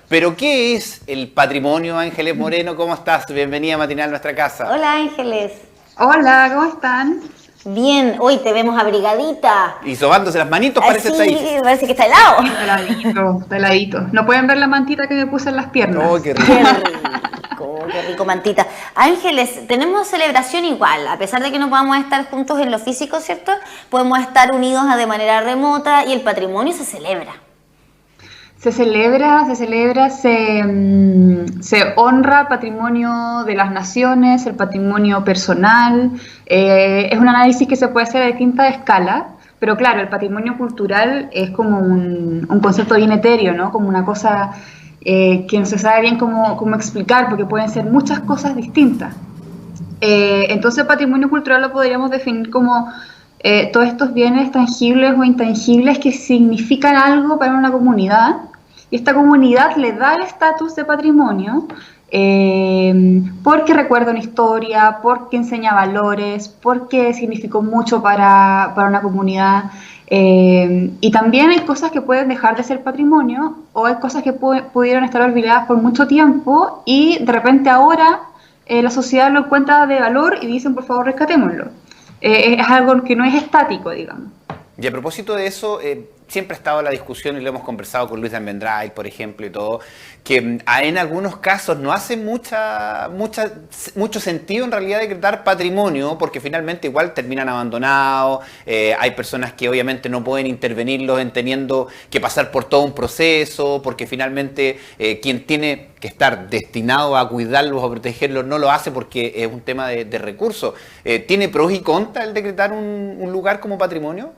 Pero ¿qué es el patrimonio, Ángeles Moreno? ¿Cómo estás? Bienvenida a Matinal Nuestra Casa. Hola Ángeles. Hola, ¿cómo están? Bien, hoy te vemos abrigadita. Y sobándose las manitos parece estar Así, ahí. parece que está helado. Peladito. ¿No pueden ver la mantita que me puse en las piernas? Oh, qué rico. Qué rico, mantita. Ángeles, tenemos celebración igual, a pesar de que no podamos estar juntos en lo físico, ¿cierto? Podemos estar unidos de manera remota y el patrimonio se celebra. Se honra el patrimonio de las naciones, el patrimonio personal. Es un análisis que se puede hacer a distintas escalas, pero claro, el patrimonio cultural es como un concepto bien etéreo, ¿no? Como una cosa que no se sabe bien cómo explicar, porque pueden ser muchas cosas distintas. Entonces el patrimonio cultural lo podríamos definir como todos estos bienes tangibles o intangibles que significan algo para una comunidad, y esta comunidad le da el estatus de patrimonio porque recuerda una historia, porque enseña valores, porque significó mucho para una comunidad. Y también hay cosas que pueden dejar de ser patrimonio, o hay cosas que pudieron estar olvidadas por mucho tiempo y de repente ahora la sociedad lo encuentra de valor y dicen, por favor, rescatémoslo. Es algo que no es estático, digamos. Y a propósito de eso, siempre ha estado la discusión, y lo hemos conversado con Luis de Almendral, por ejemplo, y todo, que en algunos casos no hace mucho sentido en realidad decretar patrimonio, porque finalmente igual terminan abandonados, hay personas que obviamente no pueden intervenirlos teniendo que pasar por todo un proceso, porque finalmente quien tiene que estar destinado a cuidarlos, a protegerlos, no lo hace porque es un tema de recursos. ¿Tiene pros y contras el decretar un lugar como patrimonio?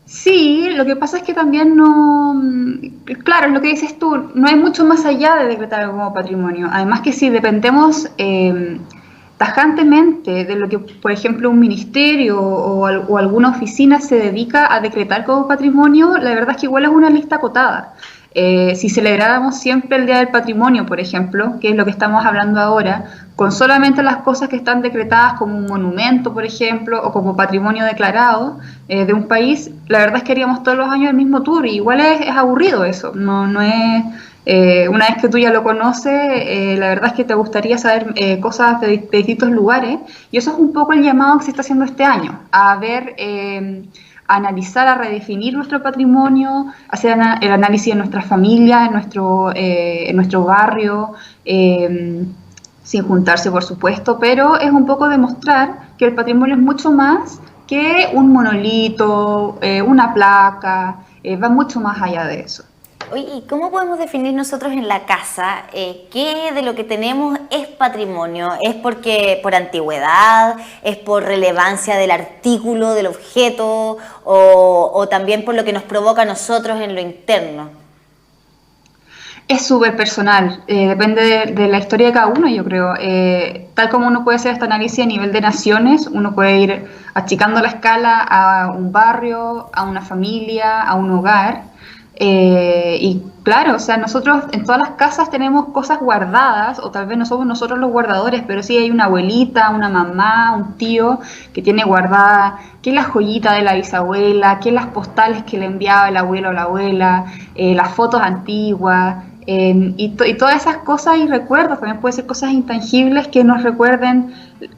Sí, lo que pasa es que también no, claro, es lo que dices tú, no hay mucho más allá de decretar algo como patrimonio. Además que si dependemos tajantemente de lo que, por ejemplo, un ministerio o alguna oficina se dedica a decretar como patrimonio, la verdad es que igual es una lista acotada. Si celebráramos siempre el Día del Patrimonio, por ejemplo, que es lo que estamos hablando ahora, con solamente las cosas que están decretadas como un monumento, por ejemplo, o como patrimonio declarado de un país, la verdad es que haríamos todos los años el mismo tour, y igual es aburrido eso, no es... una vez que tú ya lo conoces, la verdad es que te gustaría saber cosas de distintos lugares, y eso es un poco el llamado que se está haciendo este año, a ver... a analizar, a redefinir nuestro patrimonio, hacer el análisis de nuestra familia, en nuestro barrio, sin juntarse por supuesto, pero es un poco demostrar que el patrimonio es mucho más que un monolito, una placa, va mucho más allá de eso. Oye, ¿y cómo podemos definir nosotros en la casa qué de lo que tenemos es patrimonio? ¿Es porque por antigüedad? ¿Es por relevancia del artículo, del objeto? ¿O también por lo que nos provoca a nosotros en lo interno? Es súper personal, depende de la historia de cada uno, yo creo. Tal como uno puede hacer este análisis a nivel de naciones, uno puede ir achicando la escala a un barrio, a una familia, a un hogar. Y claro, o sea, nosotros en todas las casas tenemos cosas guardadas, o tal vez no somos nosotros los guardadores, pero sí hay una abuelita, una mamá, un tío que tiene guardada qué es la joyita de la bisabuela, qué es las postales que le enviaba el abuelo o la abuela, las fotos antiguas, y todas esas cosas y recuerdos. También pueden ser cosas intangibles que nos recuerden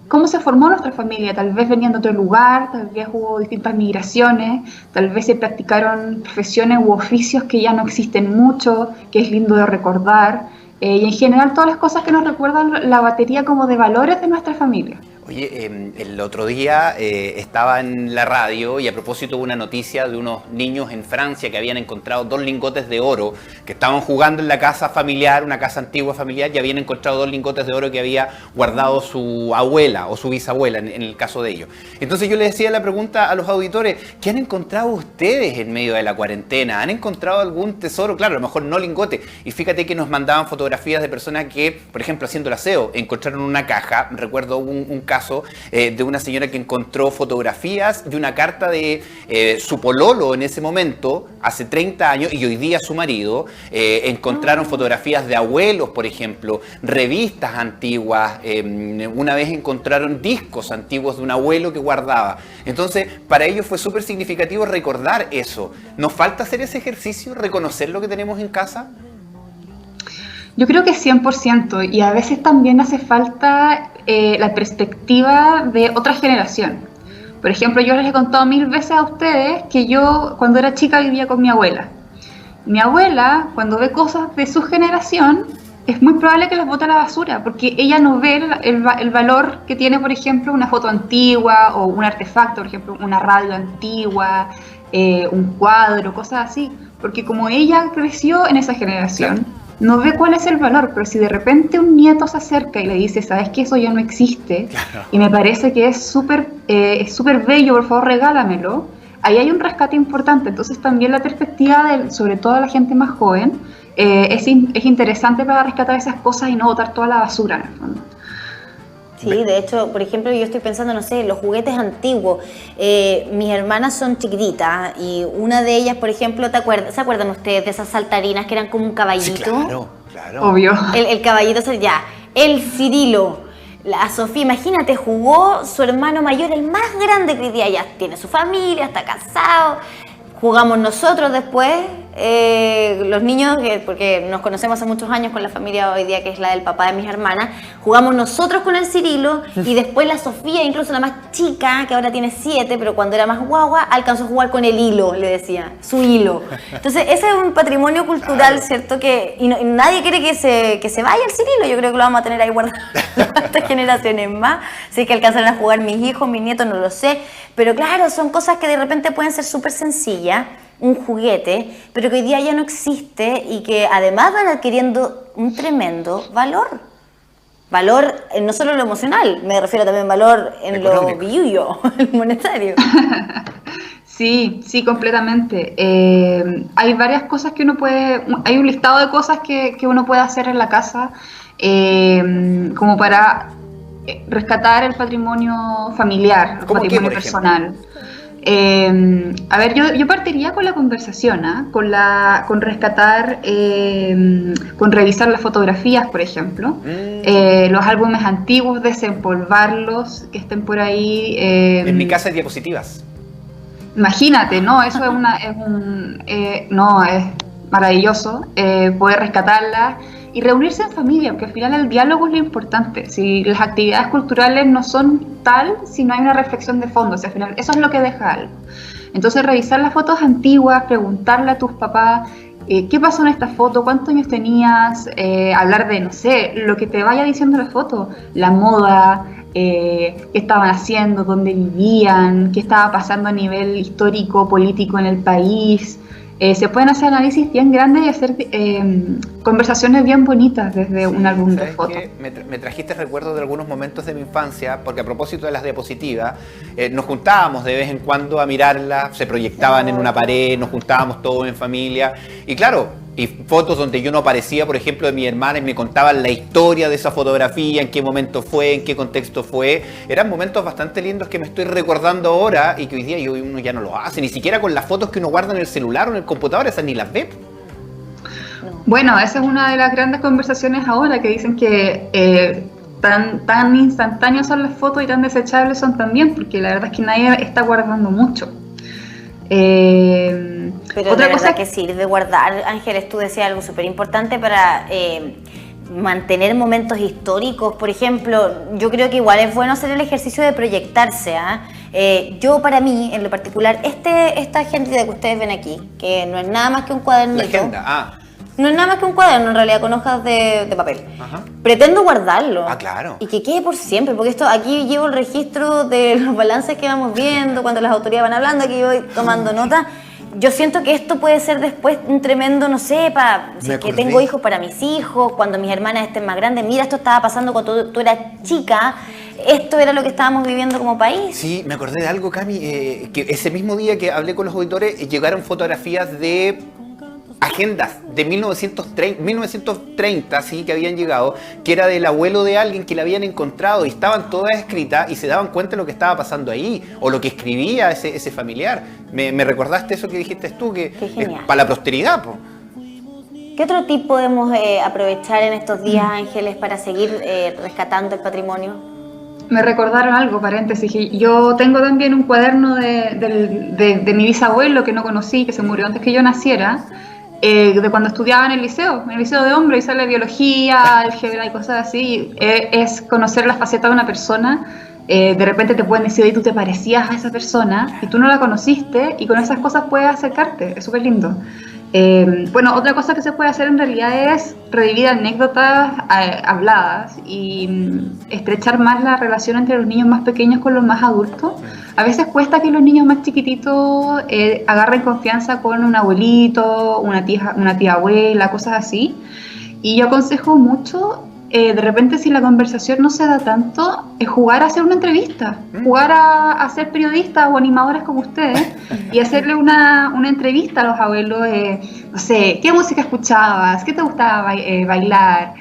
cómo se formó nuestra familia. Tal vez venían de otro lugar, tal vez hubo distintas migraciones, tal vez se practicaron profesiones u oficios que ya no existen mucho, que es lindo de recordar, y en general todas las cosas que nos recuerdan la batería como de valores de nuestra familia. Oye, el otro día estaba en la radio y a propósito hubo una noticia de unos niños en Francia que habían encontrado 2 lingotes de oro, que estaban jugando en la casa familiar, una casa antigua familiar, y habían encontrado 2 lingotes de oro que había guardado su abuela o su bisabuela en el caso de ellos. Entonces yo les decía la pregunta a los auditores, ¿qué han encontrado ustedes en medio de la cuarentena? ¿Han encontrado algún tesoro? Claro, a lo mejor no lingote. Y fíjate que nos mandaban fotografías de personas que, por ejemplo, haciendo el aseo, encontraron una caja. Recuerdo un caso caso de una señora que encontró fotografías de una carta de su pololo en ese momento, hace 30 años, y hoy día su marido. Encontraron fotografías de abuelos, por ejemplo, revistas antiguas, una vez encontraron discos antiguos de un abuelo que guardaba. Entonces, para ellos fue súper significativo recordar eso. ¿Nos falta hacer ese ejercicio, reconocer lo que tenemos en casa? Yo creo que 100%, y a veces también hace falta la perspectiva de otra generación. Por ejemplo, yo les he contado 1000 veces a ustedes que yo cuando era chica vivía con mi abuela. Mi abuela, cuando ve cosas de su generación, es muy probable que las bote a la basura, porque ella no ve el valor que tiene, por ejemplo, una foto antigua o un artefacto, por ejemplo, una radio antigua, un cuadro, cosas así. Porque como ella creció en esa generación, no ve cuál es el valor, pero si de repente un nieto se acerca y le dice, ¿sabes qué? Eso ya no existe, y me parece que es súper bello, por favor regálamelo, ahí hay un rescate importante. Entonces también la perspectiva, sobre todo de la gente más joven, es interesante para rescatar esas cosas y no botar toda la basura en el fondo. Sí, de hecho, por ejemplo, yo estoy pensando, no sé, los juguetes antiguos. Mis hermanas son chiquititas y una de ellas, por ejemplo, ¿se acuerdan ustedes de esas saltarinas que eran como un caballito? Sí, claro, claro. Obvio. El caballito, ya. El Cirilo, la Sofía, imagínate, jugó su hermano mayor, el más grande, que hoy día ya tiene su familia, está casado. Jugamos nosotros después, los niños, porque nos conocemos hace muchos años con la familia hoy día, que es la del papá de mis hermanas, jugamos nosotros con el Cirilo, y después la Sofía, incluso la más chica, que ahora tiene 7, pero cuando era más guagua, alcanzó a jugar con el hilo, le decía, su hilo. Entonces ese es un patrimonio cultural, ¿cierto? Y nadie quiere que se vaya el Cirilo. Yo creo que lo vamos a tener ahí guardado hasta generaciones más. Si es que alcanzarán a jugar mis hijos, mis nietos, no lo sé. Pero claro, son cosas que de repente pueden ser súper sencillas, un juguete, pero que hoy día ya no existe y que además van adquiriendo un tremendo valor. Valor no solo en lo emocional, me refiero también a valor en económico, lo billuyo, el monetario. Sí, completamente. Hay varias cosas que hay un listado de cosas que uno puede hacer en la casa como para rescatar el patrimonio familiar, el patrimonio personal. A ver, yo partiría con la conversación, con rescatar, con revisar las fotografías, por ejemplo, los álbumes antiguos, desempolvarlos, que estén por ahí. En mi casa hay diapositivas. Imagínate, ¿no? Eso es maravilloso, poder rescatarlas y reunirse en familia, porque al final el diálogo es lo importante. Si las actividades culturales no son tal, si no hay una reflexión de fondo, si al final eso es lo que deja algo. Entonces revisar las fotos antiguas, preguntarle a tus papás qué pasó en esta foto, cuántos años tenías, hablar de, no sé, lo que te vaya diciendo la foto, la moda, qué estaban haciendo, dónde vivían, qué estaba pasando a nivel histórico, político en el país. Se pueden hacer análisis bien grandes y hacer conversaciones bien bonitas desde un álbum de fotos. Me trajiste recuerdos de algunos momentos de mi infancia, porque a propósito de las diapositivas, nos juntábamos de vez en cuando a mirarlas, se proyectaban en una pared, nos juntábamos todos en familia, y claro, y fotos donde yo no aparecía, por ejemplo, de mi hermana, y me contaban la historia de esa fotografía, en qué momento fue, en qué contexto fue. Eran momentos bastante lindos que me estoy recordando ahora y que hoy día uno ya no lo hace, ni siquiera con las fotos que uno guarda en el celular o en el computador, esas ni las ve. Bueno, esa es una de las grandes conversaciones ahora, que dicen que tan instantáneas son las fotos y tan desechables son también, porque la verdad es que nadie está guardando mucho. Pero otra cosa que sirve guardar, Ángeles, tú decías algo súper importante para mantener momentos históricos. Por ejemplo, yo creo que igual es bueno hacer el ejercicio de proyectarse. Yo, para mí, en lo particular, esta agenda que ustedes ven aquí, que no es nada más que un cuadernito. La agenda, No es nada más que un cuaderno, en realidad, con hojas de papel. Ajá. Pretendo guardarlo. Claro. Y que quede por siempre, porque aquí llevo el registro de los balances que vamos viendo, cuando las autoridades van hablando, aquí voy tomando nota. Yo siento que esto puede ser después un tremendo, no sé, si es que tengo hijos, para mis hijos, cuando mis hermanas estén más grandes. Mira, esto estaba pasando cuando tú eras chica. Esto era lo que estábamos viviendo como país. Sí, me acordé de algo, Cami, que ese mismo día que hablé con los auditores, llegaron fotografías de agendas de 1930, sí, que habían llegado, que era del abuelo de alguien que la habían encontrado y estaban todas escritas y se daban cuenta de lo que estaba pasando ahí o lo que escribía ese familiar. Me recordaste eso que dijiste tú, que es para la posteridad, po. ¿Qué otro tip podemos aprovechar en estos días, Ángeles, para seguir rescatando el patrimonio? Me recordaron algo, paréntesis. Yo tengo también un cuaderno de mi bisabuelo que no conocí, que se murió antes que yo naciera, de cuando estudiaba en el liceo de hombre, y sale biología, álgebra y cosas así. Es conocer la faceta de una persona. De repente te pueden decir, oye, tú te parecías a esa persona y tú no la conociste, y con esas cosas puedes acercarte. Es súper lindo. Bueno, otra cosa que se puede hacer en realidad es revivir anécdotas habladas y estrechar más la relación entre los niños más pequeños con los más adultos. A veces cuesta que los niños más chiquititos agarren confianza con un abuelito, una tía abuela, cosas así. Y yo aconsejo mucho, de repente, si la conversación no se da tanto, es jugar a hacer una entrevista, jugar a ser periodistas o animadores como ustedes y hacerle una entrevista a los abuelos. No sé, ¿qué música escuchabas? ¿Qué te gustaba bailar?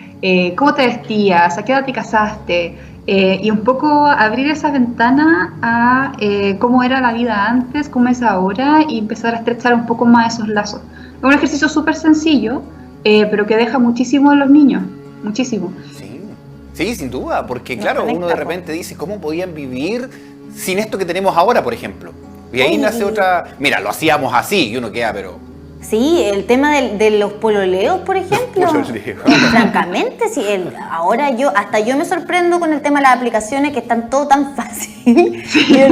¿Cómo te vestías? ¿A qué edad te casaste? Y un poco abrir esa ventana a cómo era la vida antes, cómo es ahora, y empezar a estrechar un poco más esos lazos. Es un ejercicio súper sencillo, pero que deja muchísimo en los niños. Muchísimo. Sí, sin duda, porque claro, uno de repente dice, ¿cómo podían vivir sin esto que tenemos ahora, por ejemplo? Y ahí nace otra, mira, lo hacíamos así y uno queda, pero... Sí, el tema de los pololeos, por ejemplo. Francamente, sí, ahora hasta yo me sorprendo con el tema de las aplicaciones, que están todo tan fácil. Yo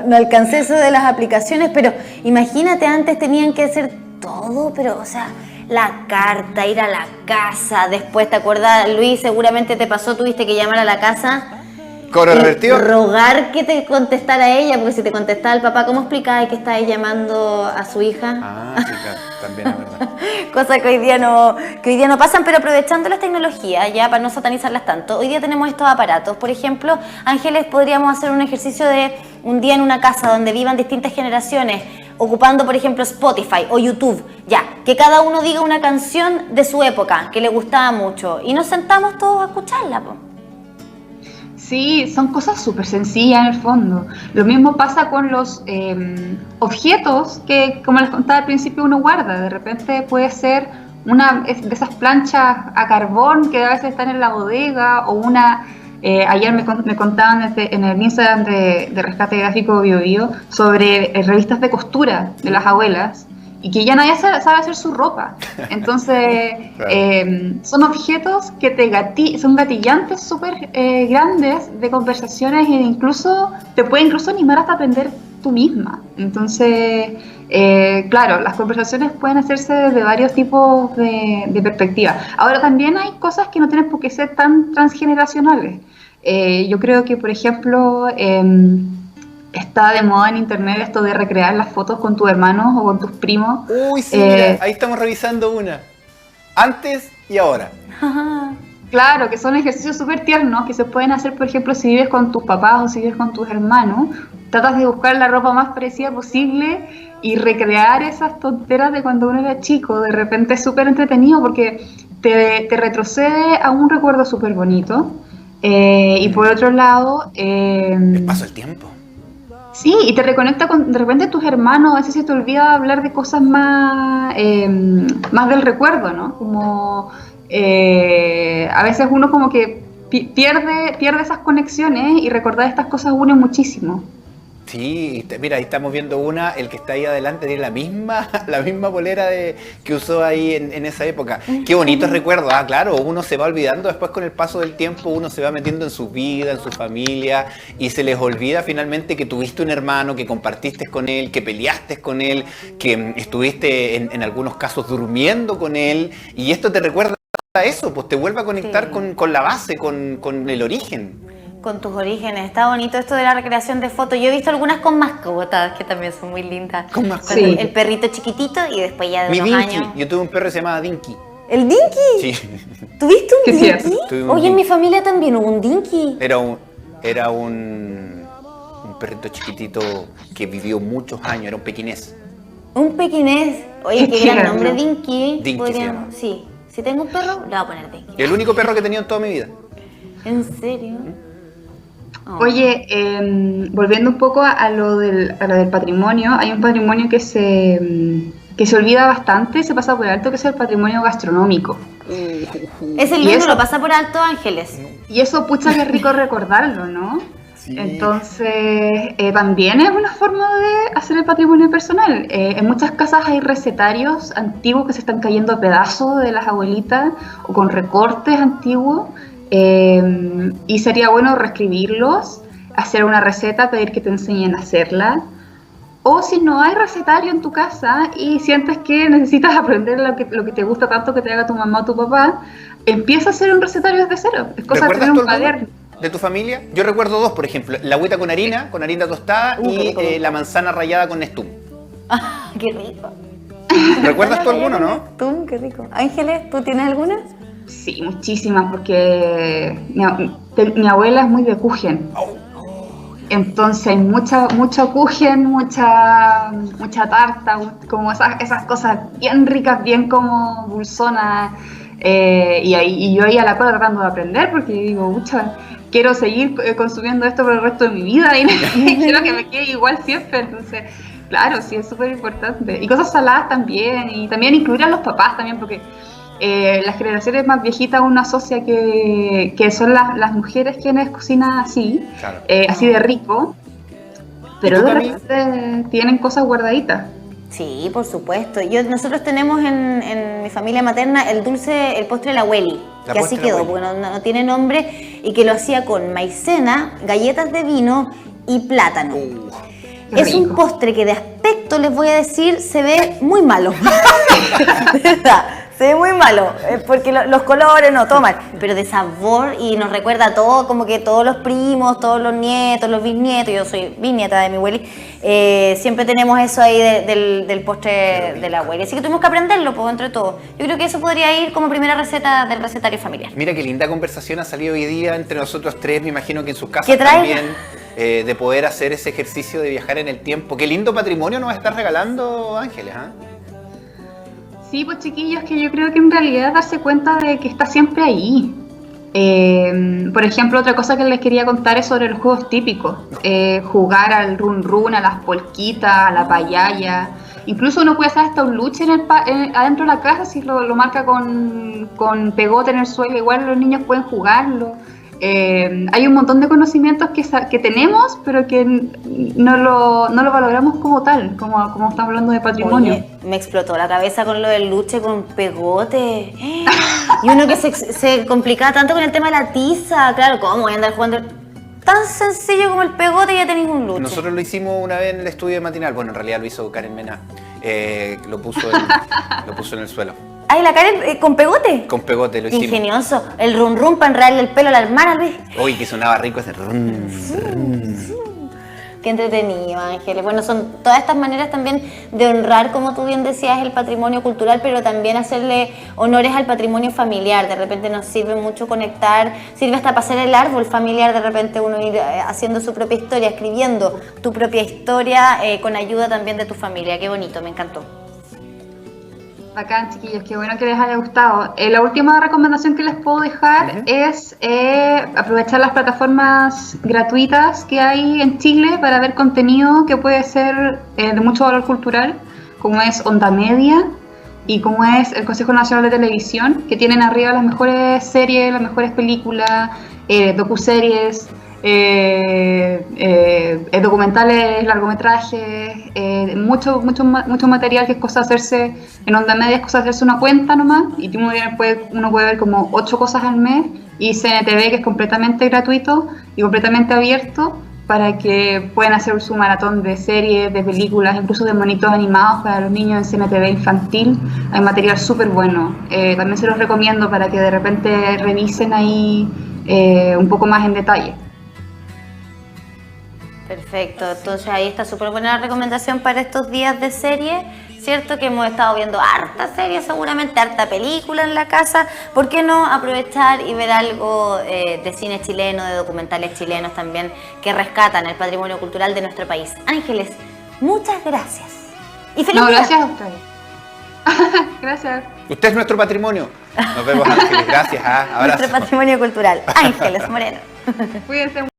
no alcancé eso de las aplicaciones, pero imagínate, antes tenían que hacer todo, pero, o sea, la carta, ir a la casa, después, ¿te acuerdas, Luis? Seguramente te pasó, tuviste que llamar a la casa, ¿cobro revertido? Rogar que te contestara ella, porque si te contestaba el papá, ¿cómo explicaba que estaba llamando a su hija? Ah, sí, claro, también es verdad. Cosas que hoy día no pasan, pero aprovechando las tecnologías, ya para no satanizarlas tanto, hoy día tenemos estos aparatos. Por ejemplo, Ángeles, podríamos hacer un ejercicio de un día en una casa donde vivan distintas generaciones, ocupando, por ejemplo, Spotify o YouTube, ya, que cada uno diga una canción de su época que le gustaba mucho y nos sentamos todos a escucharla, po. Sí, son cosas súper sencillas en el fondo. Lo mismo pasa con los objetos que, como les contaba al principio, uno guarda. De repente puede ser una de esas planchas a carbón que a veces están en la bodega, o una... ayer me contaban en el Instagram de Rescate Gráfico Bio Bio sobre revistas de costura de las abuelas, y que ya nadie sabe hacer su ropa. Entonces, claro. Son objetos que son gatillantes súper grandes de conversaciones, e te puede animar hasta aprender tú misma. Entonces, claro, las conversaciones pueden hacerse desde varios tipos de perspectivas. Ahora, también hay cosas que no tienen por qué ser tan transgeneracionales. Yo creo que, por ejemplo, está de moda en internet esto de recrear las fotos con tus hermanos o con tus primos. Uy, sí, mira, ahí estamos revisando una. Antes y ahora. Claro, que son ejercicios súper tiernos que se pueden hacer, por ejemplo, si vives con tus papás o si vives con tus hermanos. Tratas de buscar la ropa más parecida posible y recrear esas tonteras de cuando uno era chico. De repente es súper entretenido porque te retrocede a un recuerdo súper bonito. Y por otro lado... el paso del tiempo. Sí, y te reconecta con, de repente, tus hermanos. A veces se te olvida hablar de cosas más del recuerdo, ¿no? Como a veces uno como que pierde esas conexiones, y recordar estas cosas une muchísimo. Sí, mira, ahí estamos viendo una, el que está ahí adelante tiene la misma polera que usó ahí en esa época. Qué bonitos recuerdos, claro, uno se va olvidando después con el paso del tiempo, uno se va metiendo en su vida, en su familia, y se les olvida finalmente que tuviste un hermano, que compartiste con él, que peleaste con él, que estuviste en algunos casos durmiendo con él, y esto te recuerda a eso, pues te vuelve a conectar con la base, con el origen. Con tus orígenes. Está bonito esto de la recreación de fotos. Yo he visto algunas con mascotas que también son muy lindas. Con mascotas. Sí. El perrito chiquitito y después ya de unos años. Yo tuve un perro que se llamaba Dinky. ¿El Dinky? Sí. ¿Tuviste un Dinky? Oye, en mi Dinky. familia también hubo un Dinky. Era un perrito chiquitito que vivió muchos años, era un pequinés. Un pequinés. Oye, qué gran nombre, Dinky. Dinky se llama. Sí, si tengo un perro, le voy a poner Dinky. El único perro que he tenido en toda mi vida. ¿En serio? Oh. Oye, volviendo un poco a lo del patrimonio, hay un patrimonio que se olvida bastante, se pasa por alto, que es el patrimonio gastronómico. Ese libro lo pasa por alto, Ángeles. Y eso, pucha, que es rico recordarlo, ¿no? Sí. Entonces, también es una forma de hacer el patrimonio personal. En muchas casas hay recetarios antiguos que se están cayendo a pedazos de las abuelitas o con recortes antiguos. Y sería bueno reescribirlos, hacer una receta, pedir que te enseñen a hacerla. O si no hay recetario en tu casa y sientes que necesitas aprender lo que te gusta tanto que te haga tu mamá o tu papá, empieza a hacer un recetario desde cero. Es cosa de tener un cuaderno. ¿De tu familia? Yo recuerdo dos, por ejemplo. La agüita con harina tostada y la manzana rallada con Nestum. Ah, qué rico. ¿Recuerdas tú alguno, no? Tú, qué rico. Ángeles, ¿tú tienes alguna? Sí, muchísimas, porque mi abuela es muy de Kuchen. Entonces hay mucho Kuchen, mucha tarta, como esas cosas bien ricas, bien como dulzonas. Y yo ahí a la cola tratando de aprender, porque digo, mucha, quiero seguir consumiendo esto por el resto de mi vida y quiero que me quede igual siempre. Entonces, claro, sí, es súper importante. Y cosas saladas también, y también incluir a los papás también, porque las generaciones más viejitas uno asocia que son las mujeres quienes cocinan así, claro. Así de rico, pero de repente tienen cosas guardaditas. Sí, por supuesto. Nosotros tenemos en mi familia materna el postre de la abueli, que así quedó, porque no tiene nombre, y que lo hacía con maicena, galletas de vino y plátano. Es un postre que de aspecto, les voy a decir, se ve muy malo. De verdad. Se ve muy malo, porque los colores no toman, pero de sabor, y nos recuerda a todo, como que todos los primos, todos los nietos, los bisnietos, yo soy bisnieta de mi abueli, siempre tenemos eso ahí del postre de la abuela, así que tuvimos que aprenderlo pues, entre todos. Yo creo que eso podría ir como primera receta del recetario familiar. Mira qué linda conversación ha salido hoy día entre nosotros tres, me imagino que en sus casas también, de poder hacer ese ejercicio de viajar en el tiempo. Qué lindo patrimonio nos estás regalando, Ángeles, ¿eh? Sí, pues chiquillos, que yo creo que en realidad darse cuenta de que está siempre ahí. Por ejemplo, otra cosa que les quería contar es sobre los juegos típicos. Jugar al run run, a las polquitas, a la payaya. Incluso uno puede hacer hasta un luche adentro de la casa, si lo marca con pegote en el suelo, igual los niños pueden jugarlo. Hay un montón de conocimientos que tenemos, pero que no lo valoramos como tal, como estamos hablando de patrimonio. Oye, me explotó la cabeza con lo del luche con pegote. Y uno que se complicaba tanto con el tema de la tiza. Claro, ¿cómo voy a andar jugando? Tan sencillo como el pegote y ya tenéis un luche. Nosotros lo hicimos una vez en el estudio de matinal. Bueno, en realidad lo hizo Karen Mena. Lo puso en el suelo. ¿Ay, la Karen con pegote? Con pegote lo hicimos. Ingenioso. El run run para enredarle el pelo a la hermana, Luis. Uy, que sonaba rico ese run. Qué entretenido, Ángeles. Bueno, son todas estas maneras también de honrar, como tú bien decías, el patrimonio cultural, pero también hacerle honores al patrimonio familiar. De repente nos sirve mucho conectar, sirve hasta para hacer el árbol familiar, de repente uno ir haciendo su propia historia, escribiendo tu propia historia con ayuda también de tu familia. Qué bonito, me encantó. Bacán, chiquillos, qué bueno que les haya gustado. La última recomendación que les puedo dejar es aprovechar las plataformas gratuitas que hay en Chile para ver contenido que puede ser de mucho valor cultural, como es Onda Media y como es el Consejo Nacional de Televisión, que tienen arriba las mejores series, las mejores películas, docuseries, documentales, largometrajes, mucho material, que es cosa hacerse en Onda Media, es cosa hacerse una cuenta nomás, y uno puede ver como 8 cosas al mes, y CNTV, que es completamente gratuito y completamente abierto para que puedan hacer su maratón de series, de películas, incluso de monitos animados para los niños en CNTV infantil. Hay material súper bueno. También se los recomiendo para que de repente revisen ahí un poco más en detalle. Perfecto, entonces ahí está súper buena la recomendación para estos días de serie, ¿cierto? Que hemos estado viendo harta serie, seguramente harta película en la casa. ¿Por qué no aprovechar y ver algo de cine chileno, de documentales chilenos también, que rescatan el patrimonio cultural de nuestro país? Ángeles, muchas gracias. Y feliz día. Gracias a ustedes. Gracias. Usted es nuestro patrimonio. Nos vemos, Ángeles. Gracias. Abrazo. Nuestro patrimonio cultural. Ángeles Moreno. Cuídense.